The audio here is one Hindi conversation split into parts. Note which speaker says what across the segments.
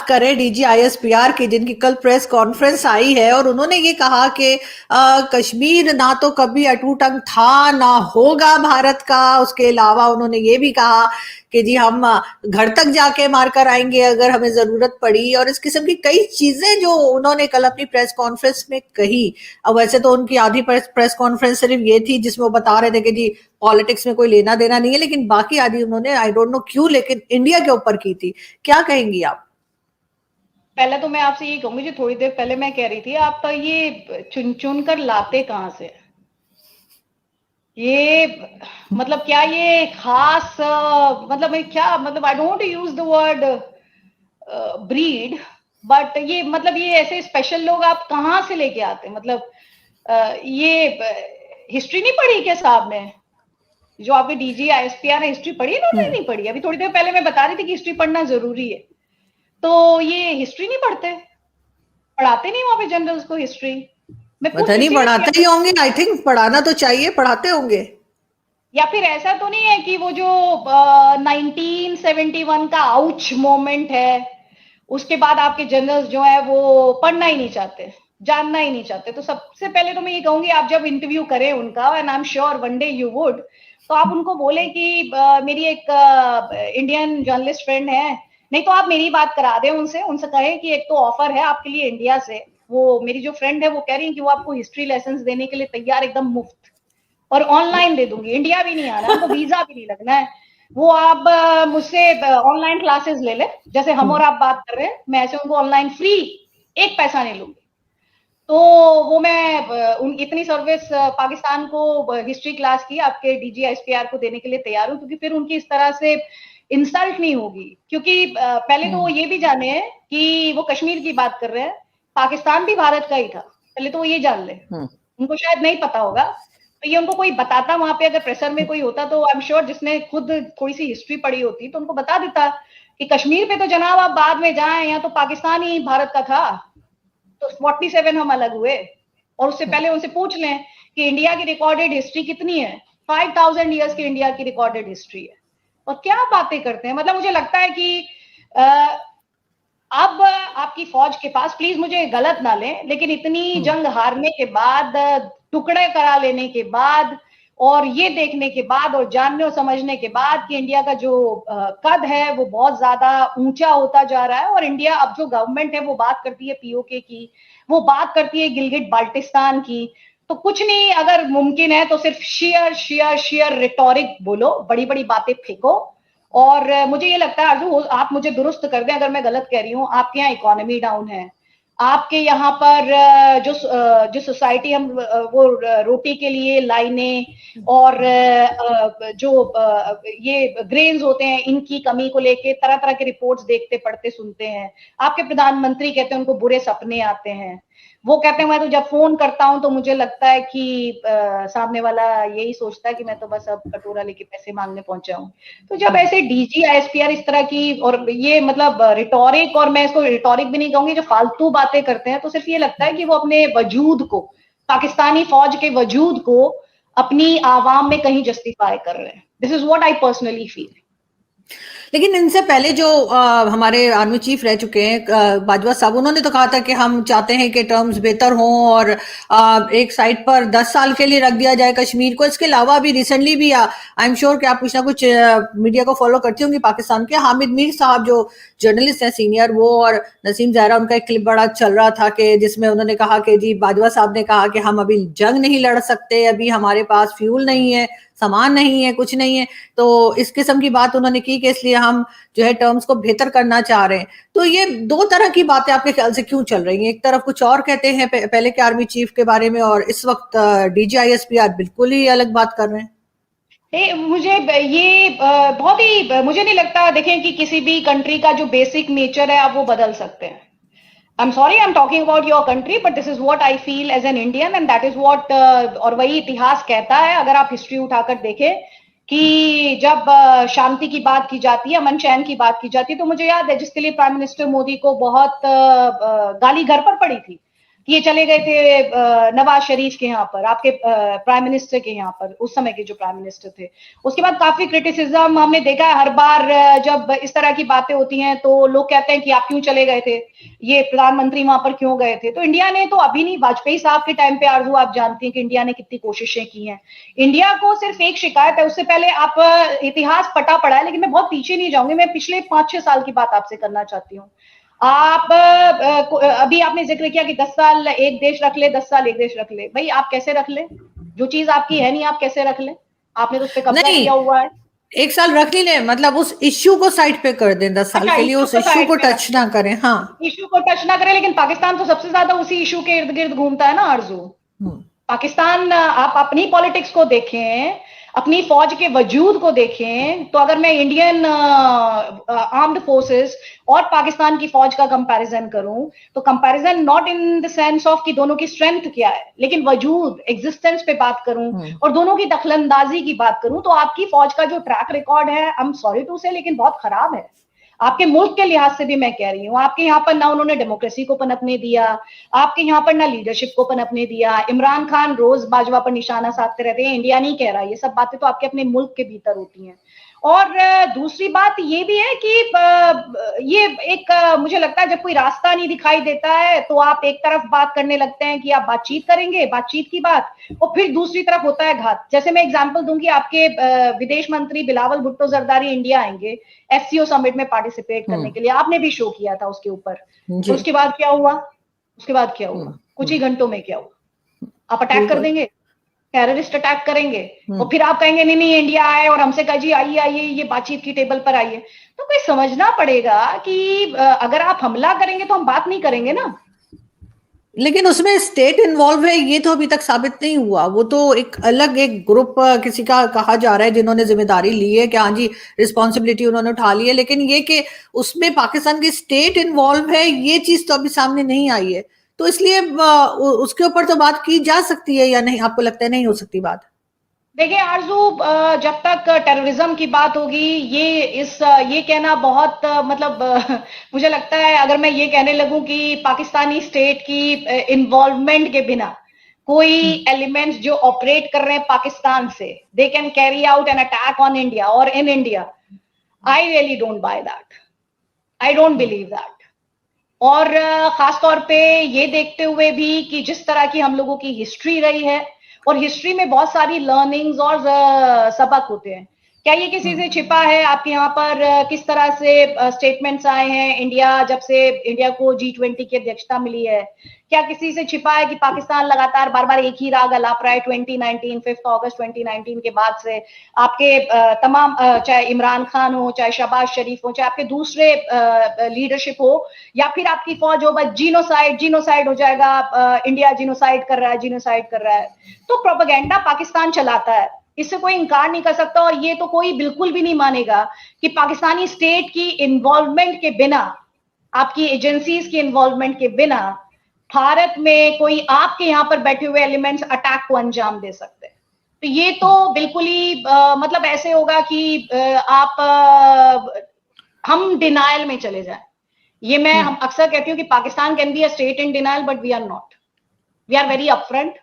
Speaker 1: करें डीजी आईएसपीआर की, जिनकी कल प्रेस कॉन्फ्रेंस आई है और उन्होंने ये कहा कि कश्मीर ना तो कभी अटूट अंग था ना होगा भारत का। उसके अलावा उन्होंने ये भी कहा कि जी हम घर तक जाके मारकर आएंगे अगर हमें जरूरत पड़ी, और इस किस्म की कई चीजें जो उन्होंने कल अपनी प्रेस कॉन्फ्रेंस में कही। अब वैसे तो उनकी आधी प्रेस कॉन्फ्रेंस सिर्फ ये थी जिसमें वो बता रहे थे कि जी पॉलिटिक्स में कोई लेना देना नहीं है, लेकिन बाकी आधी उन्होंने आई डोंट नो क्यों लेकिन इंडिया के ऊपर की थी। क्या कहेंगी आप?
Speaker 2: पहले तो मैं आपसे ये कहूंगी, जो थोड़ी देर पहले मैं कह रही थी, आप तो ये चुन चुन कर लाते कहां से? ये मतलब क्या ये खास मतलब क्या मतलब, I don't use the word breed, but ये मतलब ये ऐसे स्पेशल लोग आप कहाँ से लेके आते? मतलब ये हिस्ट्री नहीं पढ़ी क्या साहब ने? जो आपके डीजी आईएसपीआर है, हिस्ट्री पढ़ी ना? नहीं पढ़ी? अभी थोड़ी देर पहले मैं बता रही थी कि हिस्ट्री पढ़ना जरूरी है, तो ये हिस्ट्री नहीं पढ़ते? पढ़ाते नहीं वहां पे जनरल्स को हिस्ट्री? मैं
Speaker 1: पता
Speaker 2: पूछ
Speaker 1: नहीं,
Speaker 2: इसीलिए
Speaker 1: पढ़ाते ही होंगे, आई थिंक पढ़ाना तो चाहिए, पढ़ाते होंगे।
Speaker 2: या फिर ऐसा तो नहीं है कि वो जो 1971 का आउच मोमेंट है, उसके बाद आपके जनरल्स जो है वो पढ़ना ही नहीं चाहते, जानना ही नहीं चाहते? तो सबसे पहले तो मैं ये कहूंगी, आप जब इंटरव्यू करें उनका, and I am sure one day you would, तो आप उनको बोले कि मेरी एक इंडियन जर्नलिस्ट फ्रेंड है, नहीं तो आप मेरी बात करा दें उनसे, उनसे कहें कि एक तो ऑफर है आपके लिए इंडिया से, वो मेरी जो फ्रेंड है वो कह रही है कि वो आपको हिस्ट्री लेसन देने के लिए तैयार, एकदम मुफ्त, और ऑनलाइन दे दूंगी, इंडिया भी नहीं आना, उनको वीजा भी नहीं लगना है, वो आप मुझसे ऑनलाइन क्लासेस ले ले, जैसे हम और आप बात कर रहे हैं, मैं ऐसे उनको ऑनलाइन फ्री, एक पैसा नहीं लूंगी। तो वो मैं उन इतनी सर्विस पाकिस्तान को हिस्ट्री क्लास की आपके डीजीआईएसपीआर को देने के लिए तैयार हूं, क्योंकि फिर उनकी इस तरह से इंसल्ट नहीं होगी। क्योंकि पहले तो वो ये भी जाने कि वो कश्मीर की बात कर रहे हैं, पाकिस्तान भी भारत का ही था, पहले तो वो ये जान ले, उनको शायद नहीं पता होगा, तो ये उनको कोई बताता वहां पे, अगर प्रेशर में कोई होता तो आई एम श्योर जिसने खुद थोड़ी सी हिस्ट्री पढ़ी होती तो उनको बता देता कि कश्मीर पे तो जनाब आप बाद में जाएं, यहाँ तो पाकिस्तान ही भारत का था, तो 47 हम अलग हुए। और उससे पहले उनसे पूछ लें कि इंडिया की रिकॉर्डेड हिस्ट्री कितनी है, 5000 ईयर्स की इंडिया की रिकॉर्डेड हिस्ट्री है, और क्या बातें करते हैं। मतलब मुझे लगता है कि अब आपकी फौज के पास, प्लीज मुझे गलत ना लें, लेकिन इतनी जंग हारने के बाद, टुकड़े करा लेने के बाद, और ये देखने के बाद और जानने और समझने के बाद कि इंडिया का जो कद है वो बहुत ज्यादा ऊंचा होता जा रहा है, और इंडिया अब जो गवर्नमेंट है वो बात करती है पीओके की, वो बात करती है गिलगिट बाल्टिस्तान की, तो कुछ नहीं, अगर मुमकिन है तो सिर्फ शेयर शेयर शेयर रिटोरिक बोलो, बड़ी बड़ी बातें फेंको। और मुझे ये लगता है आरजू, आप मुझे दुरुस्त कर दें अगर मैं गलत कह रही हूँ, आपके यहाँ इकोनॉमी डाउन है, आपके यहाँ पर जो सोसाइटी, हम वो रोटी के लिए लाइनें और जो ये ग्रेन्स होते हैं, इनकी कमी को लेके तरह तरह के रिपोर्ट्स देखते पढ़ते सुनते हैं। आपके प्रधानमंत्री कहते हैं उनको बुरे सपने आते हैं, वो कहते हैं मैं तो जब फोन करता हूं तो मुझे लगता है कि सामने वाला यही सोचता है कि मैं तो बस अब कटोरा लेके पैसे मांगने पहुंचा हूं। तो जब ऐसे डीजी आईएसपीआर इस तरह की, और ये मतलब रिटोरिक, और मैं इसको रिटोरिक भी नहीं कहूंगी, जो फालतू बातें करते हैं, तो सिर्फ ये लगता है कि वो अपने वजूद को, पाकिस्तानी फौज के वजूद को अपनी आवाम में कहीं जस्टिफाई कर रहे हैं। This is what I personally feel.
Speaker 1: लेकिन इनसे पहले जो हमारे आर्मी चीफ रह चुके हैं बाजवा साहब, उन्होंने तो कहा था कि हम चाहते हैं कि टर्म्स बेहतर हों और एक साइड पर 10 साल के लिए रख दिया जाए कश्मीर को। इसके अलावा अभी रिसेंटली भी आई एम श्योर कि आप कुछ ना कुछ मीडिया को फॉलो करती होंगी पाकिस्तान के, हामिद मीर साहब जो जर्नलिस्ट हैं सीनियर, वो और नसीम जहरा, उनका एक क्लिप बड़ा चल रहा था कि जिसमें उन्होंने कहा कि जी बाजवा साहब ने कहा कि हम अभी जंग नहीं लड़ सकते, अभी हमारे पास फ्यूल नहीं है, सामान नहीं है, कुछ नहीं है। तो इस किस्म की बात उन्होंने की कि इसलिए हम जो है टर्म्स को बेहतर करना चाह रहे हैं। तो ये दो तरह की बातें आपके ख्याल से क्यों चल रही हैं? एक तरफ कुछ और कहते हैं पहले के आर्मी चीफ के बारे में, और इस वक्त डीजीआईएसपीआर बिल्कुल ही अलग बात कर रहे हैं।
Speaker 2: मुझे ये बहुत ही, मुझे नहीं लगता, देखें कि किसी भी कंट्री का जो बेसिक नेचर है आप वो बदल सकते हैं। I'm sorry, I'm talking about your country, but this is what I feel as an Indian, and that is what और वही इतिहास कहता है, अगर आप हिस्ट्री उठाकर देखें कि जब शांति की बात की जाती है, अमन चैन की बात की जाती है, तो मुझे याद है जिसके लिए प्राइम मिनिस्टर मोदी को बहुत गाली घर पर पड़ी थी ये चले गए थे नवाज शरीफ के यहाँ पर, आपके प्राइम मिनिस्टर के यहाँ पर, उस समय के जो प्राइम मिनिस्टर थे। उसके बाद काफी क्रिटिसिज्म हमने देखा है हर बार जब इस तरह की बातें होती हैं तो लोग कहते हैं कि आप क्यों चले गए थे, ये प्रधानमंत्री वहां पर क्यों गए थे। तो इंडिया ने तो अभी नहीं, वाजपेयी साहब के टाइम पे आरजू आप जानती हैं कि इंडिया ने कितनी कोशिशें की हैं। इंडिया को सिर्फ एक शिकायत है, उससे पहले आप इतिहास पटा पड़ा है, लेकिन मैं बहुत पीछे नहीं जाऊंगी, मैं पिछले 5-6 साल की बात आपसे करना चाहती हूँ। आप अभी आपने जिक्र किया कि 10 साल एक देश रख ले, 10 साल एक देश रख ले। भाई आप कैसे रख ले, जो चीज आपकी है नहीं आप कैसे रख ले, आपने तो उस पर कब्जा किया हुआ है।
Speaker 1: एक साल रख ही ले, मतलब उस इश्यू को साइड पे कर दें, 10 साल के लिए उस इश्यू को टच ना करें। हाँ,
Speaker 2: इश्यू को टच ना करें, लेकिन पाकिस्तान तो सबसे ज्यादा उसी इश्यू के इर्द गिर्द घूमता है ना आरजू। पाकिस्तान, आप अपनी पॉलिटिक्स को देखें, अपनी फौज के वजूद को देखें, तो अगर मैं इंडियन आर्म्ड फोर्सेस और पाकिस्तान की फौज का कंपैरिजन करूं, तो comparison not in the sense of कि दोनों की स्ट्रेंथ क्या है, लेकिन वजूद, एग्जिस्टेंस पे बात करूं और दोनों की दखलंदाजी की बात करूं, तो आपकी फौज का जो ट्रैक रिकॉर्ड है, आई एम सॉरी टू से, लेकिन बहुत खराब है। आपके मुल्क के लिहाज से भी मैं कह रही हूँ, आपके यहाँ पर ना उन्होंने डेमोक्रेसी को पनपने दिया, आपके यहाँ पर ना लीडरशिप को पनपने दिया। इमरान खान रोज बाजवा पर निशाना साधते रहते हैं, इंडिया नहीं कह रहा, ये सब बातें तो आपके अपने मुल्क के भीतर होती हैं। और दूसरी बात ये भी है कि ये एक मुझे लगता है जब कोई रास्ता नहीं दिखाई देता है तो आप एक तरफ बात करने लगते हैं कि आप बातचीत करेंगे, बातचीत की बात, और फिर दूसरी तरफ होता है घात। जैसे मैं एग्जांपल दूंगी, आपके विदेश मंत्री बिलावल भुट्टो जरदारी इंडिया आएंगे एससीओ समिट में पार्टिसिपेट करने के लिए, आपने भी शो किया था उसके ऊपर। तो उसके बाद क्या हुआ, उसके बाद क्या हुआ, कुछ ही घंटों में क्या हुआ, आप अटैक कर देंगे, टेररिस्ट अटैक करेंगे, और फिर आप कहेंगे नहीं नहीं इंडिया आए और हमसे कहा जी आइए आइए ये बातचीत की टेबल पर आइए। तो कोई समझना पड़ेगा कि अगर आप हमला करेंगे तो हम बात नहीं करेंगे ना।
Speaker 1: लेकिन उसमें स्टेट इन्वॉल्व है ये तो अभी तक साबित नहीं हुआ। वो तो एक अलग एक ग्रुप किसी का कहा जा रहा है जिन्होंने जिम्मेदारी ली है कि हाँ जी रिस्पॉन्सिबिलिटी उन्होंने उठा ली है, लेकिन ये कि उसमें पाकिस्तान की स्टेट इन्वॉल्व है ये चीज तो अभी सामने नहीं आई है। तो इसलिए उसके ऊपर तो बात की जा सकती है या नहीं, आपको लगता है नहीं हो सकती बात?
Speaker 2: देखिए आरजू, जब तक टेररिज्म की बात होगी, ये कहना बहुत मतलब मुझे लगता है अगर मैं ये कहने लगूं कि पाकिस्तानी स्टेट की इन्वॉल्वमेंट के बिना कोई एलिमेंट्स जो ऑपरेट कर रहे हैं पाकिस्तान से, they can carry out an attack on India और in India, I really don't buy that, I don't believe that. और खासतौर पे ये देखते हुए भी कि जिस तरह की हम लोगों की हिस्ट्री रही है, और हिस्ट्री में बहुत सारी लर्निंग्स और सबक होते हैं, क्या ये किसी से छिपा है? आपके यहाँ पर किस तरह से स्टेटमेंट्स आए हैं, इंडिया जब से इंडिया को G20 की अध्यक्षता मिली है, क्या किसी से छिपा है कि पाकिस्तान लगातार बार बार एक ही राग अलाप रहा है? 2019 5 अगस्त 2019 के बाद से आपके तमाम चाहे इमरान खान हो, चाहे शहबाज शरीफ हो, चाहे आपके दूसरे लीडरशिप हो, या फिर आपकी फौज हो, बस जीनोसाइड हो जाएगा, इंडिया जीनोसाइड कर रहा है, जीनोसाइड कर रहा है। तो प्रोपेगेंडा पाकिस्तान चलाता है, इससे कोई इंकार नहीं कर सकता। और ये तो कोई बिल्कुल भी नहीं मानेगा कि पाकिस्तानी स्टेट की इन्वॉल्वमेंट के बिना, आपकी एजेंसीज की इन्वॉल्वमेंट के बिना भारत में कोई आपके यहां पर बैठे हुए एलिमेंट्स अटैक को अंजाम दे सकते हैं। तो ये तो बिल्कुल ही मतलब ऐसे होगा कि हम डिनायल में चले जाएं। ये मैं हम अक्सर कहती हूँ कि Pakistan can be a state in denial, but we are not, we are very upfront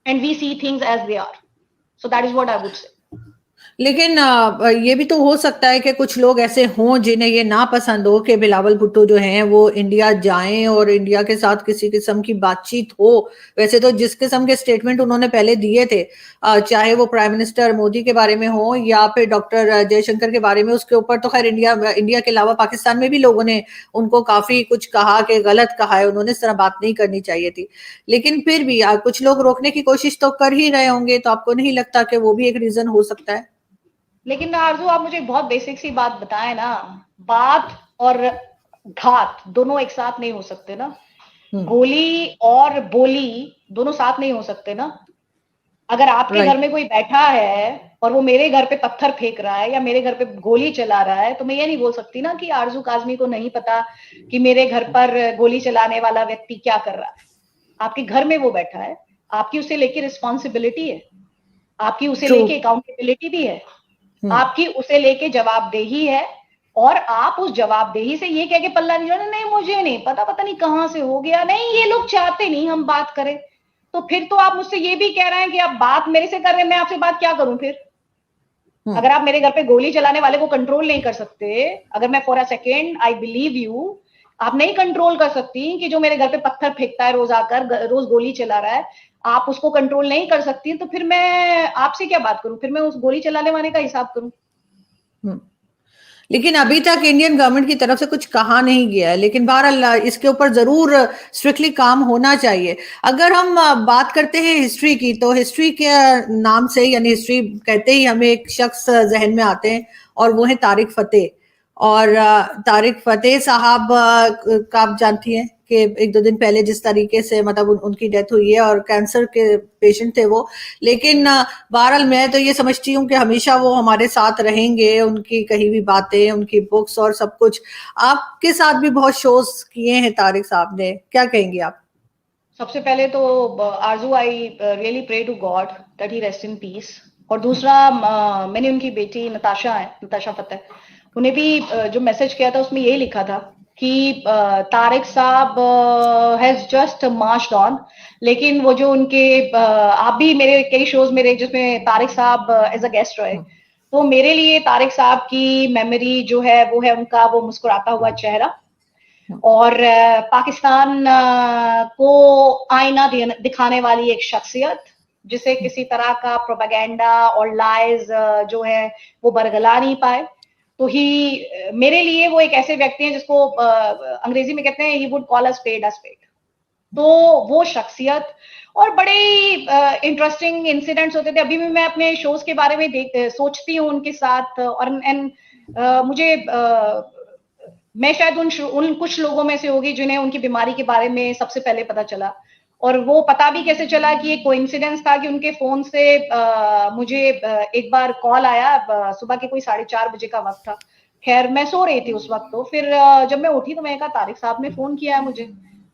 Speaker 2: and we see things as they are. So that is what I would say.
Speaker 1: लेकिन ये भी तो हो सकता है कि कुछ लोग ऐसे हों जिन्हें ये ना पसंद हो कि बिलावल भुट्टो जो हैं वो इंडिया जाएं और इंडिया के साथ किसी किस्म की बातचीत हो। वैसे तो जिस किस्म के स्टेटमेंट उन्होंने पहले दिए थे, चाहे वो प्राइम मिनिस्टर मोदी के बारे में हो या फिर डॉक्टर जयशंकर के बारे में, उसके ऊपर तो खैर इंडिया के अलावा पाकिस्तान में भी लोगों ने उनको काफी कुछ कहा कि गलत कहा है, उन्होंने इस तरह बात नहीं करनी चाहिए थी। लेकिन फिर भी कुछ लोग रोकने की कोशिश तो कर ही रहे होंगे, तो आपको नहीं लगता कि वो भी एक रीजन हो सकता है?
Speaker 2: लेकिन आरजू, आप मुझे बहुत बेसिक सी बात बताएं ना, बात और घात दोनों एक साथ नहीं हो सकते ना, गोली और बोली दोनों साथ नहीं हो सकते ना। अगर आपके घर में कोई बैठा है और वो मेरे घर पे पत्थर फेंक रहा है या मेरे घर पे गोली चला रहा है, तो मैं ये नहीं बोल सकती ना कि आरजू काजमी को नहीं पता कि मेरे घर पर गोली चलाने वाला व्यक्ति क्या कर रहा है। आपके घर में वो बैठा है, आपकी उसे लेके रिस्पॉन्सिबिलिटी है, आपकी उसे लेके अकाउंटेबिलिटी भी है, आपकी उसे लेके जवाबदेही है, और आप उस जवाबदेही से ये कह के पल्ला नहीं झाड़ना, नहीं मुझे नहीं पता, पता नहीं कहाँ से हो गया, नहीं ये लोग चाहते नहीं हम बात करें, तो फिर तो आप मुझसे ये भी कह रहे हैं कि आप बात मेरे से कर रहे हैं, मैं आपसे बात क्या करूं फिर? अगर आप मेरे घर पे गोली चलाने वाले को कंट्रोल नहीं कर सकते, अगर मैं for a second I believe you, आप नहीं कंट्रोल कर सकती कि जो मेरे घर पे पत्थर फेंकता है रोज आकर, रोज गोली चला रहा है, आप उसको कंट्रोल नहीं कर सकती, तो फिर मैं आपसे क्या बात करूं? फिर मैं उस गोली चलाने वाले का हिसाब करूं?
Speaker 1: लेकिन अभी तक इंडियन गवर्नमेंट की तरफ से कुछ कहा नहीं गया है, लेकिन बहरहाल इसके ऊपर जरूर स्ट्रिक्टली काम होना चाहिए। अगर हम बात करते हैं हिस्ट्री की, तो हिस्ट्री के नाम से यानी हिस्ट्री कहते ही हमें एक शख्स जहन में आते हैं और वो है तारिक फतेह। और तारिक फतेह साहब का आप जानती हैं कि एक दो दिन पहले जिस तरीके से मतलब उनकी डेथ हुई है, और कैंसर के पेशेंट थे वो। लेकिन बहरहाल मैं तो ये समझती हूँ कि हमेशा वो हमारे साथ रहेंगे, उनकी कही भी बातें, उनकी बुक्स और सब कुछ। आपके साथ भी बहुत शोज किए हैं तारिक साहब ने, क्या कहेंगे आप?
Speaker 2: सबसे पहले तो Aarzoo, I really pray to God that he rest in peace. और दूसरा, मैंने उनकी बेटी नताशा है, नताशा फतेह, उन्हें भी जो मैसेज किया था उसमें यही लिखा था कि तारिक साहब हैज जस्ट मार्च्ड ऑन। लेकिन वो जो उनके आप भी मेरे कई शोज मेरे जिसमें तारिक साहब एज अ गेस्ट रहे, तो मेरे लिए तारिक साहब की मेमोरी जो है वो है उनका वो मुस्कुराता हुआ चेहरा, और पाकिस्तान को आईना दिखाने वाली एक शख्सियत, जिसे किसी तरह का प्रोपेगेंडा और लाइज जो है वो बरगला नहीं पाए। तो ही मेरे लिए वो एक ऐसे व्यक्ति हैं जिसको अंग्रेजी में कहते हैं he would call a spade a spade. तो वो शख्सियत, और बड़े इंटरेस्टिंग इंसिडेंट्स होते थे। अभी भी मैं अपने शोज के बारे में सोचती हूँ उनके साथ, और एंड मुझे मैं शायद उन कुछ लोगों में से होगी जिन्हें उनकी बीमारी के बारे में सबसे पहले पता चला। और वो पता भी कैसे चला कि एक कोइंसिडेंस था कि उनके फोन से मुझे एक बार कॉल आया, सुबह के कोई 4:30 बजे का वक्त था। खैर मैं सो रही थी उस वक्त, तो फिर जब मैं उठी तो मैंने कहा तारिक साहब ने फोन किया है मुझे।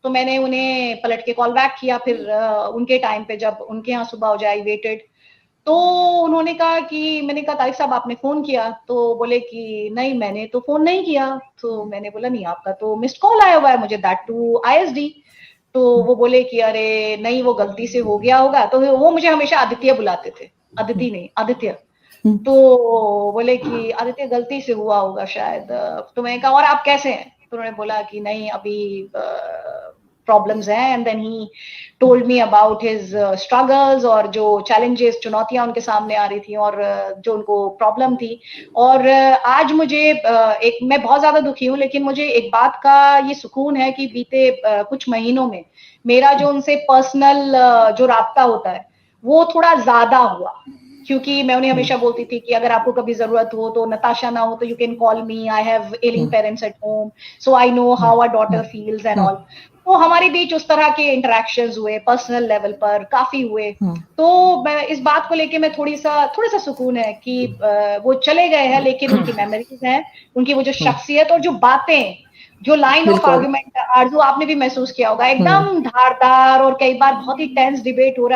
Speaker 2: तो मैंने उन्हें पलट के कॉल बैक किया, फिर उनके टाइम पे जब उनके यहाँ सुबह हो जाए, वेटेड। तो उन्होंने कहा कि, मैंने कहा तारिक साहब आपने फोन किया? तो बोले कि नहीं मैंने तो फोन नहीं किया। तो मैंने बोला नहीं, आपका तो मिस्ड कॉल आया हुआ है मुझे, दैट टू आईएसडी। तो वो बोले कि अरे नहीं वो गलती से हो गया होगा। तो वो मुझे हमेशा आदित्य बुलाते थे, आदित्य नहीं आदित्य। तो बोले कि आदित्य गलती से हुआ होगा शायद। तो मैंने कहा और आप कैसे हैं? तो उन्होंने बोला कि नहीं अभी प्रॉब्लम्स हैं। And then he told me about his struggles, और जो चैलेंजेस, चुनौतियां उनके सामने आ रही थी, और जो उनको प्रॉब्लम थी। और आज मुझे एक, मैं बहुत ज्यादा दुखी हूँ, लेकिन मुझे एक बात का ये सुकून है कि बीते कुछ महीनों में मेरा जो उनसे पर्सनल जो राब्ता होता है वो थोड़ा ज्यादा हुआ। क्योंकि मैं उन्हें हमेशा बोलती थी कि अगर आपको कभी जरूरत हो तो नताशा ना हो तो you can call me, I have ailing parents at home, so I know how a daughter feels and all. तो हमारे बीच उस तरह के इंटरेक्शंस हुए, पर्सनल लेवल पर काफी हुए। तो मैं इस बात को लेके मैं थोड़ा सा सुकून है कि वो चले गए हैं, लेकिन उनकी मेमोरीज हैं, उनकी वो जो शख्सियत और जो बातें, जो लाइन ऑफ
Speaker 1: बिल्कुल।
Speaker 2: आर्गुमेंट, आरजू आपने भी महसूस किया होगा, एकदम धारदार, और कई बार बहुत ही टेंस डिबेट हो रहा है।